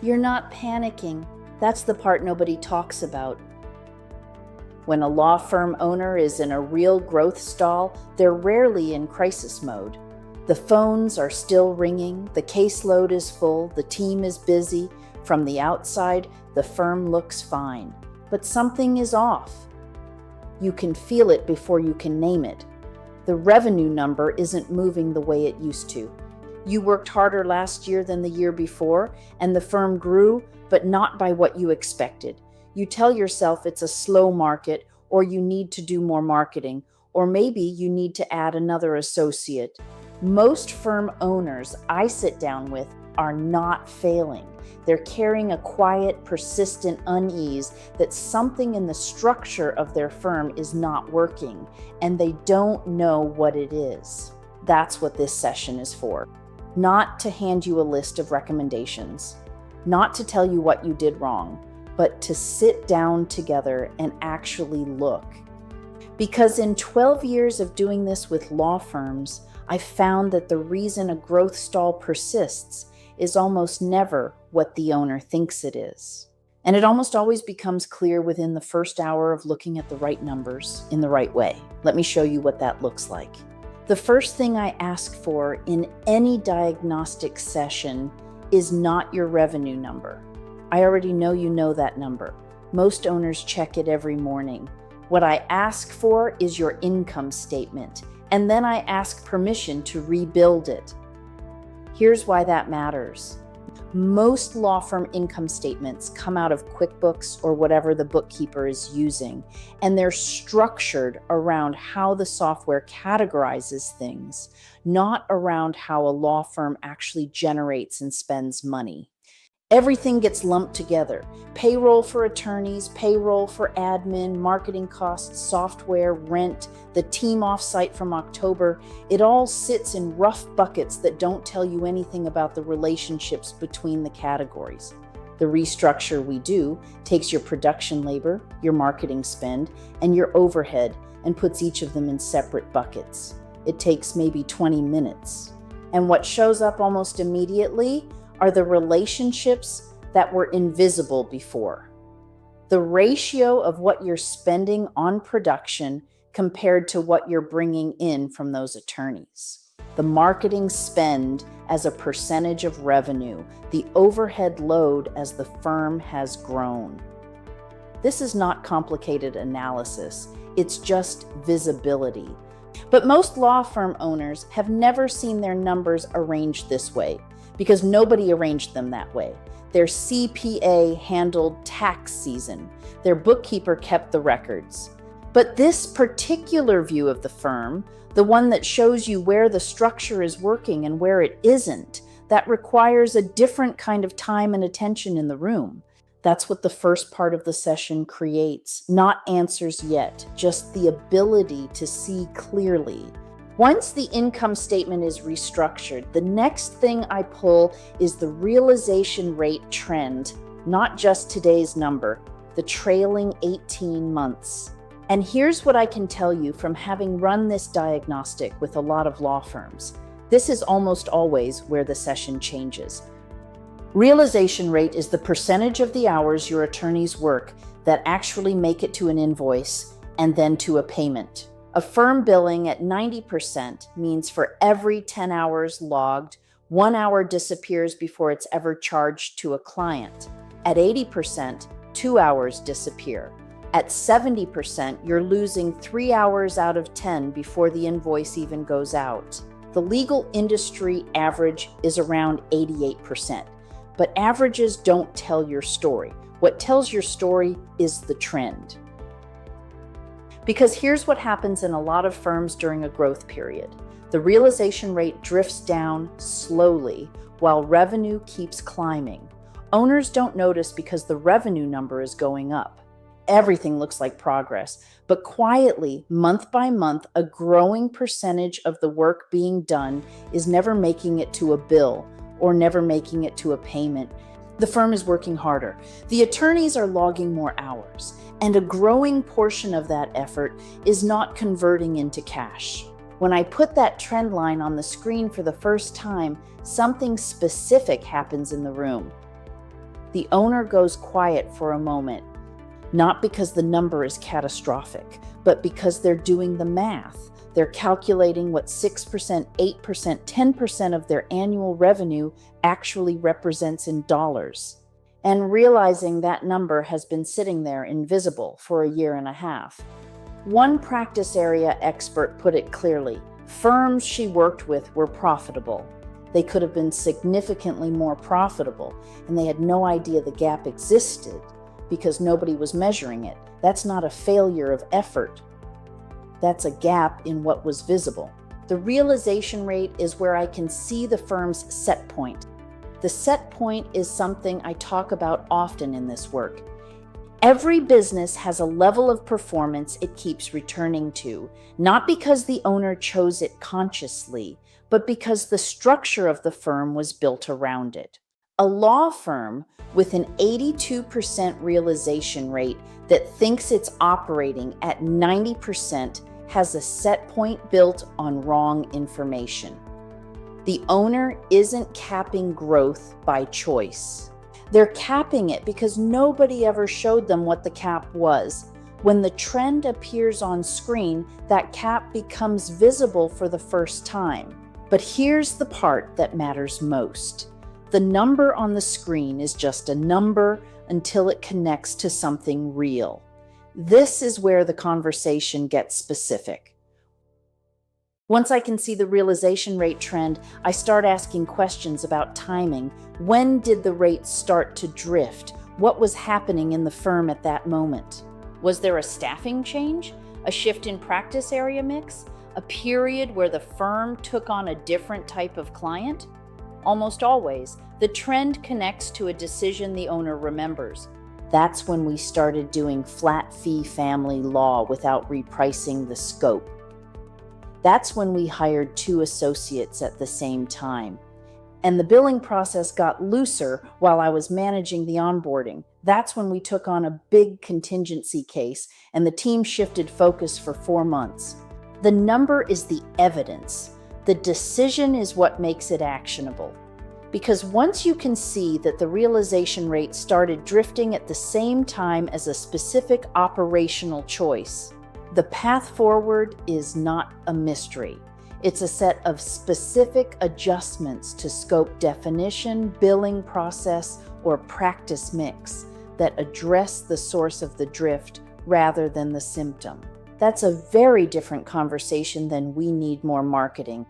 You're not panicking. That's the part nobody talks about. When a law firm owner is in a real growth stall, they're rarely in crisis mode. The phones are still ringing, the caseload is full, the team is busy. From the outside, the firm looks fine, but something is off. You can feel it before you can name it. The revenue number isn't moving the way it used to. You worked harder last year than the year before, and the firm grew, but not by what you expected. You tell yourself it's a slow market, or you need to do more marketing, or maybe you need to add another associate. Most firm owners I sit down with are not failing. They're carrying a quiet, persistent unease that something in the structure of their firm is not working, and they don't know what it is. That's what this session is for. Not to hand you a list of recommendations, not to tell you what you did wrong, but to sit down together and actually look. Because in 12 years of doing this with law firms, I've found that the reason a growth stall persists is almost never what the owner thinks it is. And it almost always becomes clear within the first hour of looking at the right numbers in the right way. Let me show you what that looks like. The first thing I ask for in any diagnostic session is not your revenue number. I already know you know that number. Most owners check it every morning. What I ask for is your income statement, and then I ask permission to rebuild it. Here's why that matters. Most law firm income statements come out of QuickBooks or whatever the bookkeeper is using, and they're structured around how the software categorizes things, not around how a law firm actually generates and spends money. Everything gets lumped together. Payroll for attorneys, payroll for admin, marketing costs, software, rent, the team offsite from October. It all sits in rough buckets that don't tell you anything about the relationships between the categories. The restructure we do takes your production labor, your marketing spend, and your overhead and puts each of them in separate buckets. It takes maybe 20 minutes. And what shows up almost immediately are the relationships that were invisible before. The ratio of what you're spending on production compared to what you're bringing in from those attorneys. The marketing spend as a percentage of revenue, the overhead load as the firm has grown. This is not complicated analysis, it's just visibility. But most law firm owners have never seen their numbers arranged this way, because nobody arranged them that way. Their CPA handled tax season. Their bookkeeper kept the records. But this particular view of the firm, the one that shows you where the structure is working and where it isn't, that requires a different kind of time and attention in the room. That's what the first part of the session creates. Not answers yet, just the ability to see clearly. Once the income statement is restructured, the next thing I pull is the realization rate trend, not just today's number, the trailing 18 months. And here's what I can tell you from having run this diagnostic with a lot of law firms. This is almost always where the session changes. Realization rate is the percentage of the hours your attorneys work that actually make it to an invoice and then to a payment. A firm billing at 90% means for every 10 hours logged, 1 hour disappears before it's ever charged to a client. At 80%, 2 hours disappear. At 70%, you're losing 3 hours out of 10 before the invoice even goes out. The legal industry average is around 88%, but averages don't tell your story. What tells your story is the trend. Because here's what happens in a lot of firms during a growth period. The realization rate drifts down slowly while revenue keeps climbing. Owners don't notice because the revenue number is going up. Everything looks like progress, but quietly, month by month, a growing percentage of the work being done is never making it to a bill or never making it to a payment. The firm is working harder. The attorneys are logging more hours, and a growing portion of that effort is not converting into cash. When I put that trend line on the screen for the first time, something specific happens in the room. The owner goes quiet for a moment, not because the number is catastrophic, but because they're doing the math. They're calculating what 6%, 8%, 10% of their annual revenue actually represents in dollars, and realizing that number has been sitting there invisible for a year and a half. One practice area expert put it clearly: firms she worked with were profitable. They could have been significantly more profitable, and they had no idea the gap existed because nobody was measuring it. That's not a failure of effort. That's a gap in what was visible. The realization rate is where I can see the firm's set point. The set point is something I talk about often in this work. Every business has a level of performance it keeps returning to, not because the owner chose it consciously, but because the structure of the firm was built around it. A law firm with an 82% realization rate that thinks it's operating at 90% has a set point built on wrong information. The owner isn't capping growth by choice. They're capping it because nobody ever showed them what the cap was. When the trend appears on screen, that cap becomes visible for the first time. But here's the part that matters most. The number on the screen is just a number until it connects to something real. This is where the conversation gets specific. Once I can see the realization rate trend, I start asking questions about timing. When did the rate start to drift? What was happening in the firm at that moment? Was there a staffing change? A shift in practice area mix? A period where the firm took on a different type of client? Almost always, the trend connects to a decision the owner remembers. That's when we started doing flat fee family law without repricing the scope. That's when we hired 2 associates at the same time. And the billing process got looser while I was managing the onboarding. That's when we took on a big contingency case and the team shifted focus for 4 months. The number is the evidence. The decision is what makes it actionable. Because once you can see that the realization rate started drifting at the same time as a specific operational choice, the path forward is not a mystery. It's a set of specific adjustments to scope definition, billing process, or practice mix that address the source of the drift rather than the symptom. That's a very different conversation than "we need more marketing."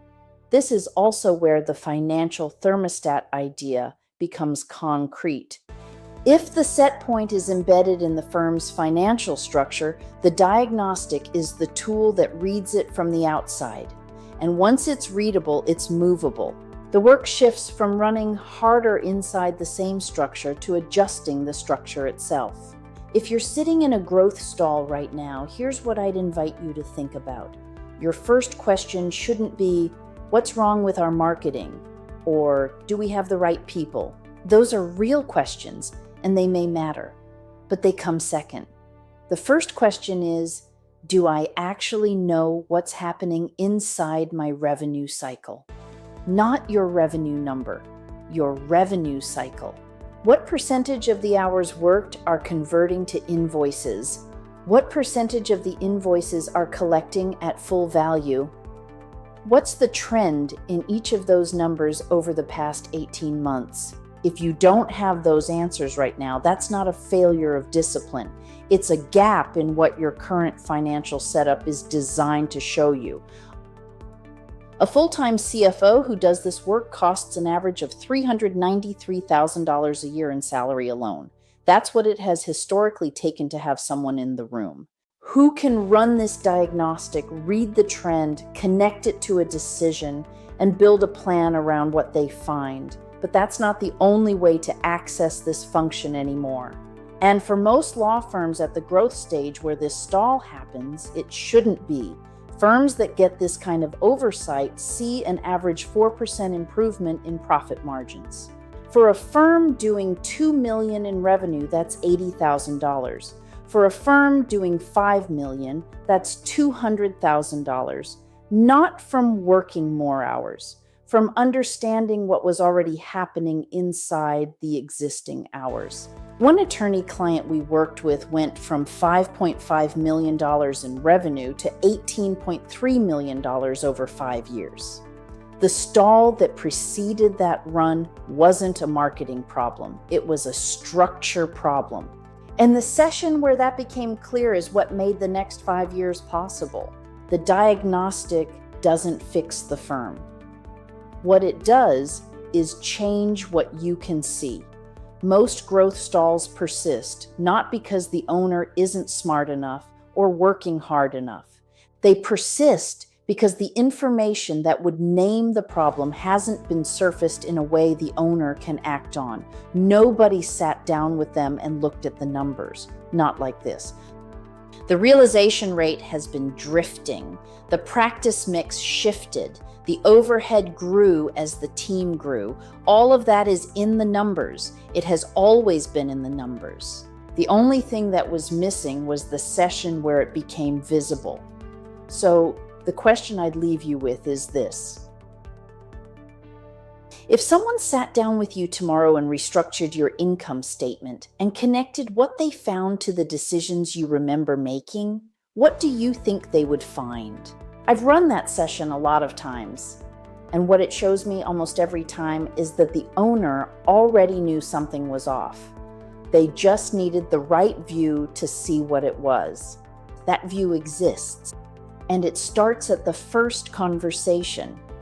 This is also where the financial thermostat idea becomes concrete. If the set point is embedded in the firm's financial structure, the diagnostic is the tool that reads it from the outside. And once it's readable, it's movable. The work shifts from running harder inside the same structure to adjusting the structure itself. If you're sitting in a growth stall right now, here's what I'd invite you to think about. Your first question shouldn't be, "What's wrong with our marketing?" or "Do we have the right people?" Those are real questions, and they may matter, but they come second. The first question is, do I actually know what's happening inside my revenue cycle? Not your revenue number, your revenue cycle. What percentage of the hours worked are converting to invoices? What percentage of the invoices are collecting at full value? What's the trend in each of those numbers over the past 18 months? If you don't have those answers right now, that's not a failure of discipline. It's a gap in what your current financial setup is designed to show you. A full-time CFO who does this work costs an average of $393,000 a year in salary alone. That's what it has historically taken to have someone in the room. Who can run this diagnostic, read the trend, connect it to a decision, and build a plan around what they find? But that's not the only way to access this function anymore. And for most law firms at the growth stage where this stall happens, it shouldn't be. Firms that get this kind of oversight see an average 4% improvement in profit margins. For a firm doing $2 million in revenue, that's $80,000. For a firm doing $5 million, that's $200,000, not from working more hours, from understanding what was already happening inside the existing hours. One attorney client we worked with went from $5.5 million in revenue to $18.3 million over 5 years. The stall that preceded that run wasn't a marketing problem. It was a structure problem. And the session where that became clear is what made the next 5 years possible. The diagnostic doesn't fix the firm. What it does is change what you can see. Most growth stalls persist, not because the owner isn't smart enough or working hard enough. They persist because the information that would name the problem hasn't been surfaced in a way the owner can act on. Nobody sat down with them and looked at the numbers. Not like this. The realization rate has been drifting. The practice mix shifted. The overhead grew as the team grew. All of that is in the numbers. It has always been in the numbers. The only thing that was missing was the session where it became visible. So the question I'd leave you with is this. If someone sat down with you tomorrow and restructured your income statement and connected what they found to the decisions you remember making, what do you think they would find? I've run that session a lot of times, and what it shows me almost every time is that the owner already knew something was off. They just needed the right view to see what it was. That view exists, and it starts at the first conversation.